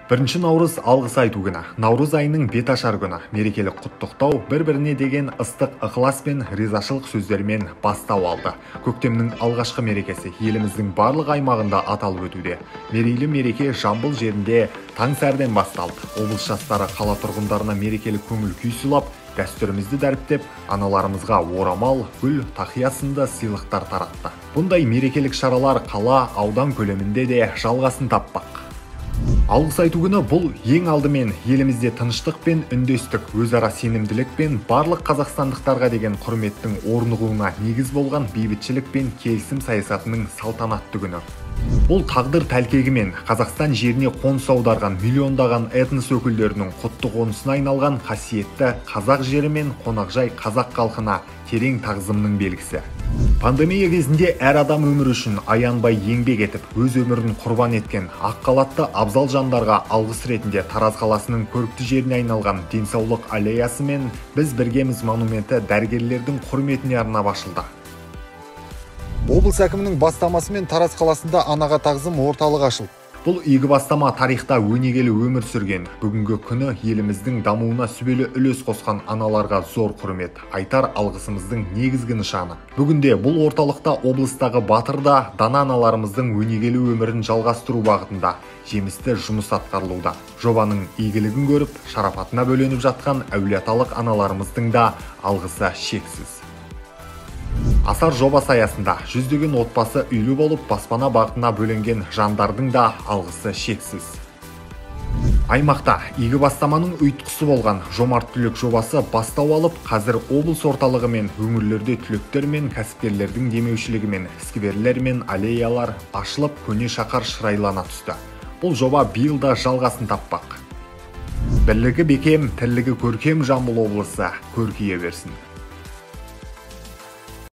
1 наурыз алғыс айту күні, наурыз айының бет ашар күні, мерекелік құттықтау бір-біріне деген ыстық ықылас пен ризашылық сөздермен бастау алды. Көктемнің алғашқы мерекесі еліміздің барлық аймағында аталып өтуде. Мерейлі мереке Жамбыл жерінде таң сәрден басталды. Облыс жастары қала тұрғындарына мерекелік көңіл күй сыйлап, дәстүрімізді дәріптеп, аналарымызға орамал, гүл, тақия сынды сыйлықтар таратты. Бұндай мерекелік шаралар қала, аудан көлемінде де жалғасын таппақ. Алғыс айту күні бұл ең алдымен елімізде тыныштық пен үндестік, өзара сенімділік пен барлық қазақстандықтарға деген құрметтің орнығуына негіз болған бейбітшілік пен келісім саясатының салтанатты күні. Бұл тағдыр тәлкегімен Қазақстан жеріне қоныс аударған миллиондаған этнос өкілдерінің құтты қонысына айналған қасиетті қазақ жері мен қонақжай қазақ халқына терең тағзымның белгісі. Пандемия кезінде әр адам өмірі үшін аянбай еңбек етіп, өз өмірін құрбан еткен ақ халатты абзал жандарға алғыс ретінде Тараз қаласының көрікті жеріне айналған денсаулық аллеясы мен біз біргеміз монументі дәрігерлердің құрметіне арнап ашылды. Облыс әкімінің бастамасымен Тараз қаласында анаға тағзым орталығы ашылды. Бұл игі бастама тарихта өнегелі өмір сүрген, бүгінгі күні еліміздің дамуына сүбелі үлес қосқан аналарға зор құрмет, айтар алғысымыздың негізгі нышаны. Бүгінде бұл орталықта облыстағы батыр да дана аналарымыздың өнегелі өмірін жалғастыру бағытында жемісті жұмыс атқарылуда. Жобаның игілігін көріп, шарапатына бөленіп жатқан әулиеталық аналарымыздың да алғысы шексіз. Асар жобасы аясында жүздеген отбасы үйлі болып, баспана бағытына бөленген жандардың да алғысы шексіз. Аймақта игі бастаманың ұйытқысы болған жомарт түлек жобасы бастау алып, қазір облыс орталығы мен өңірлерде түлектер мен кәсіпкерлердің демеушілігімен скверлер мен аллеялар ашылып, көне шаһар шырайлана түсті. Бұл жоба биыл да жалғасын таппақ. Бірлігі бекем, тірлігі көркем Жамбыл облысы көркейе берсін.